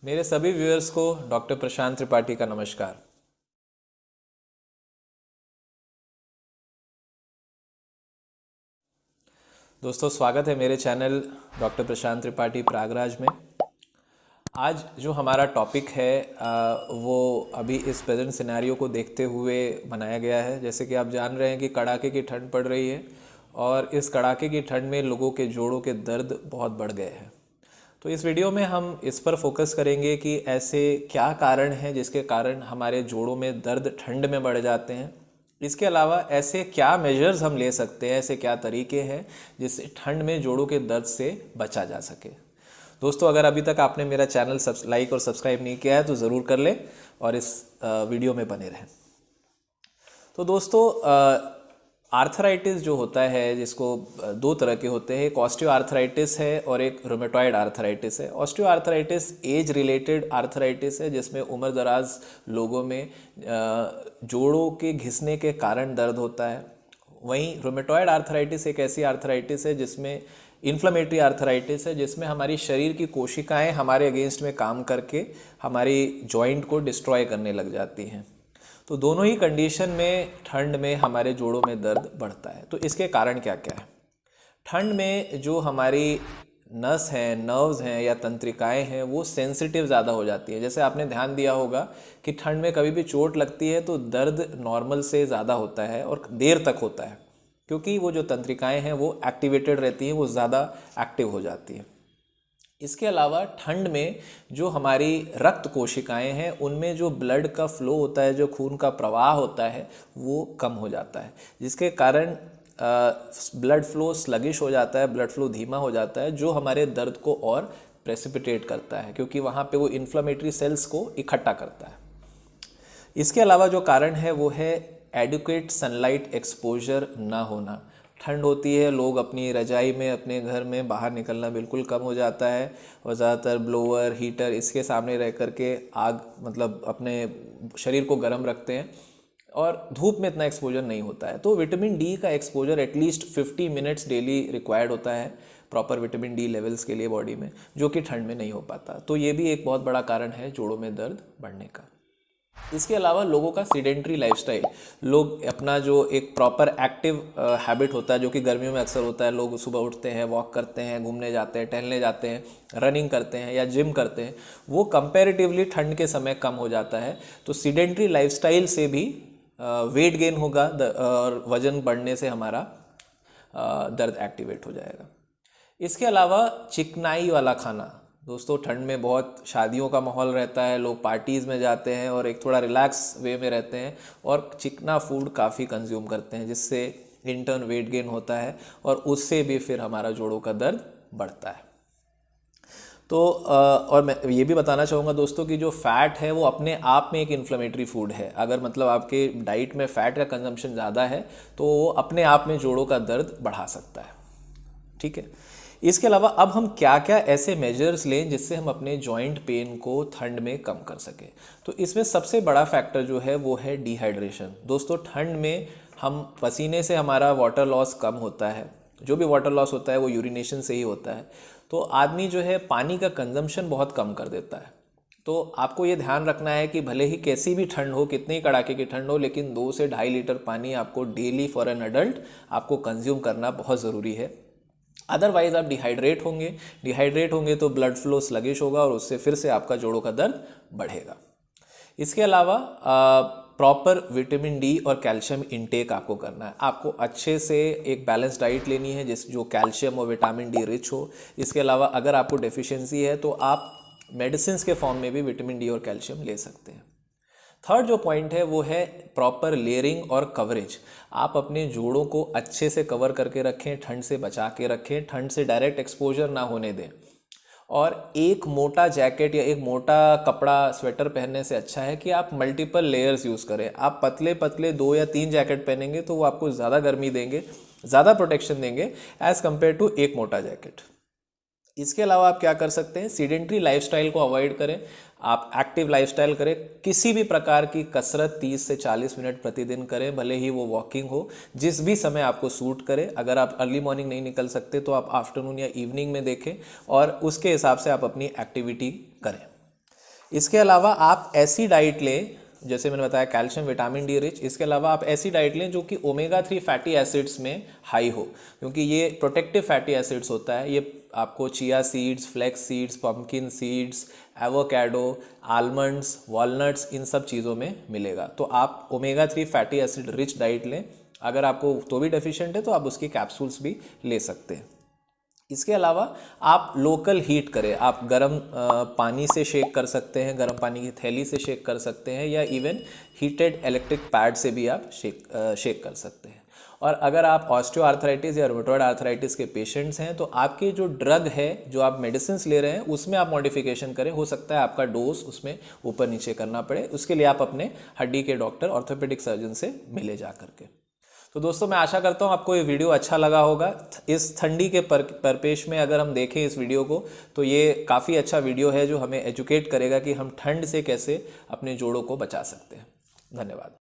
मेरे सभी व्यूअर्स को डॉक्टर प्रशांत त्रिपाठी का नमस्कार। दोस्तों, स्वागत है मेरे चैनल डॉक्टर प्रशांत त्रिपाठी प्रयागराज में। आज जो हमारा टॉपिक है वो अभी इस प्रेजेंट सिनेरियो को देखते हुए बनाया गया है। जैसे कि आप जान रहे हैं कि कड़ाके की ठंड पड़ रही है और इस कड़ाके की ठंड में लोगों के जोड़ों के दर्द बहुत बढ़ गए हैं। तो इस वीडियो में हम इस पर फोकस करेंगे कि ऐसे क्या कारण हैं जिसके कारण हमारे जोड़ों में दर्द ठंड में बढ़ जाते हैं। इसके अलावा ऐसे क्या मेजर्स हम ले सकते हैं, ऐसे क्या तरीके हैं जिससे ठंड में जोड़ों के दर्द से बचा जा सके। दोस्तों, अगर अभी तक आपने मेरा चैनल लाइक और सब्सक्राइब नहीं किया है तो ज़रूर कर लें और इस वीडियो में बने रहें। तो दोस्तों, आर्थराइटिस जो होता है, जिसको दो तरह के होते हैं, एक ऑस्टियो आर्थराइटिस है और एक रोमेटॉइड आर्थराइटिस है। Osteo arthritis age related arthritis है जिसमें उम्र दराज लोगों में जोड़ों के घिसने के कारण दर्द होता है। वहीं रोमेटॉइड आर्थराइटिस एक ऐसी आर्थराइटिस है जिसमें इन्फ्लेमेटरी आर्थराइटिस है, जिसमें हमारी शरीर की कोशिकाएं हमारे अगेंस्ट में काम करके हमारी जॉइंट को डिस्ट्रॉय करने लग जाती हैं। तो दोनों ही कंडीशन में ठंड में हमारे जोड़ों में दर्द बढ़ता है। तो इसके कारण क्या क्या है? ठंड में जो हमारी नस हैं, नर्व्स हैं या तंत्रिकाएं हैं, वो सेंसिटिव ज़्यादा हो जाती हैं। जैसे आपने ध्यान दिया होगा कि ठंड में कभी भी चोट लगती है तो दर्द नॉर्मल से ज़्यादा होता है और देर तक होता है, क्योंकि वो जो तंत्रिकाएं हैं वो एक्टिवेटेड रहती हैं, वो ज़्यादा एक्टिव हो जाती हैं। इसके अलावा ठंड में जो हमारी रक्त कोशिकाएं हैं उनमें जो ब्लड का फ्लो होता है, जो खून का प्रवाह होता है, वो कम हो जाता है, जिसके कारण ब्लड फ्लो स्लगिश हो जाता है, ब्लड फ्लो धीमा हो जाता है, जो हमारे दर्द को और प्रेसिपिटेट करता है, क्योंकि वहाँ पे वो इन्फ्लेमेटरी सेल्स को इकट्ठा करता है। इसके अलावा जो कारण है वो है एडुकेट सनलाइट एक्सपोजर ना होना। ठंड होती है, लोग अपनी रजाई में, अपने घर में बाहर निकलना बिल्कुल कम हो जाता है और ज़्यादातर ब्लोअर, हीटर इसके सामने रह करके आग मतलब अपने शरीर को गर्म रखते हैं और धूप में इतना एक्सपोजर नहीं होता है। तो विटामिन डी का exposure at least 50 minutes daily required होता है प्रॉपर विटामिन डी लेवल्स के लिए बॉडी में, जो कि ठंड में नहीं हो पाता। तो ये भी एक बहुत बड़ा कारण है जोड़ों में दर्द बढ़ने का। इसके अलावा लोगों का सीडेंट्री लाइफस्टाइल, लोग अपना जो एक प्रॉपर एक्टिव हैबिट होता है, जो कि गर्मियों में अक्सर होता है, लोग सुबह उठते हैं, वॉक करते हैं, घूमने जाते हैं, टहलने जाते हैं, रनिंग करते हैं या जिम करते हैं, वो कंपैरेटिवली ठंड के समय कम हो जाता है। तो सीडेंट्री लाइफस्टाइल से भी वेट गेन होगा और वजन बढ़ने से हमारा दर्द एक्टिवेट हो जाएगा। इसके अलावा चिकनाई वाला खाना, दोस्तों ठंड में बहुत शादियों का माहौल रहता है, लोग पार्टीज़ में जाते हैं और एक थोड़ा रिलैक्स वे में रहते हैं और चिकना फूड काफ़ी कंज्यूम करते हैं, जिससे इंटर्न वेट गेन होता है और उससे भी फिर हमारा जोड़ों का दर्द बढ़ता है। तो और मैं ये भी बताना चाहूँगा दोस्तों कि जो फ़ैट है वो अपने आप में एक इन्फ्लेमेटरी फूड है। अगर मतलब आपके डाइट में फ़ैट का कंजम्पशन ज़्यादा है तो वो अपने आप में जोड़ों का दर्द बढ़ा सकता है। ठीक है। इसके अलावा अब हम क्या क्या ऐसे मेजर्स लें जिससे हम अपने जॉइंट पेन को ठंड में कम कर सकें। तो इसमें सबसे बड़ा फैक्टर जो है वो है डिहाइड्रेशन। दोस्तों, ठंड में हम पसीने से हमारा वाटर लॉस कम होता है, जो भी वाटर लॉस होता है वो यूरिनेशन से ही होता है। तो आदमी जो है पानी का कंजम्पशन बहुत कम कर देता है। तो आपको ये ध्यान रखना है कि भले ही कैसी भी ठंड हो, कितनी कड़ाके की ठंड हो, लेकिन 2 से 2.5 लीटर पानी आपको डेली फॉर एन अडल्ट आपको कंज्यूम करना बहुत ज़रूरी है। अदरवाइज आप डिहाइड्रेट होंगे तो ब्लड फ्लो स्लगिश होगा और उससे फिर से आपका जोड़ों का दर्द बढ़ेगा। इसके अलावा प्रॉपर विटामिन डी और कैल्शियम इनटेक आपको करना है। आपको अच्छे से एक बैलेंस डाइट लेनी है जो कैल्शियम और विटामिन डी रिच हो। इसके अलावा अगर आपको डेफिशिएंसी है तो आप मेडिसिन के फॉर्म में भी विटामिन डी और कैल्शियम ले सकते हैं। थर्ड जो पॉइंट है वो है प्रॉपर लेयरिंग और कवरेज। आप अपने जोड़ों को अच्छे से कवर करके रखें, ठंड से बचा के रखें, ठंड से डायरेक्ट एक्सपोजर ना होने दें। और एक मोटा जैकेट या एक मोटा कपड़ा स्वेटर पहनने से अच्छा है कि आप मल्टीपल लेयर्स यूज़ करें। आप पतले पतले 2 या 3 जैकेट पहनेंगे तो वो आपको ज़्यादा गर्मी देंगे, ज़्यादा प्रोटेक्शन देंगे एज़ कम्पेयर टू एक मोटा जैकेट। इसके अलावा आप क्या कर सकते हैं, सीडेंट्री लाइफस्टाइल को अवॉइड करें, आप एक्टिव लाइफस्टाइल करें। किसी भी प्रकार की कसरत 30 से 40 मिनट प्रतिदिन करें, भले ही वो वॉकिंग हो, जिस भी समय आपको सूट करे। अगर आप अर्ली मॉर्निंग नहीं निकल सकते तो आप आफ्टरनून या इवनिंग में देखें और उसके हिसाब से आप अपनी एक्टिविटी करें। इसके अलावा आप ऐसी डाइट लें, जैसे मैंने बताया कैल्शियम विटामिन डी रिच, इसके अलावा आप ऐसी डाइट लें जो कि ओमेगा 3 फैटी एसिड्स में हाई हो, क्योंकि ये प्रोटेक्टिव फैटी एसिड्स होता है। ये आपको chia seeds, flax seeds, pumpkin seeds, avocado, almonds, walnuts, इन सब चीज़ों में मिलेगा। तो आप omega 3 fatty acid rich diet लें। अगर आपको तो भी डेफिशिएंट है तो आप उसकी कैप्सूल्स भी ले सकते हैं। इसके अलावा आप लोकल हीट करें, आप गर्म पानी से शेक कर सकते हैं, गर्म पानी की थैली से शेक कर सकते हैं, या इवन हीटेड इलेक्ट्रिक पैड से भी आप शेक कर सकते हैं। और अगर आप ऑस्टियो आर्थराइटिस या रूमेटॉइड आर्थराइटिस के पेशेंट्स हैं तो आपकी जो ड्रग है, जो आप मेडिसिन ले रहे हैं, उसमें आप मॉडिफिकेशन करें। हो सकता है आपका डोज उसमें ऊपर नीचे करना पड़े, उसके लिए आप अपने हड्डी के डॉक्टर, ऑर्थोपेडिक सर्जन से मिले जा करके। तो दोस्तों, मैं आशा करता हूँ आपको ये वीडियो अच्छा लगा होगा। इस ठंडी के परिपेश में अगर हम देखें इस वीडियो को, तो ये काफ़ी अच्छा वीडियो है जो हमें एजुकेट करेगा कि हम ठंड से कैसे अपने जोड़ों को बचा सकते हैं। धन्यवाद।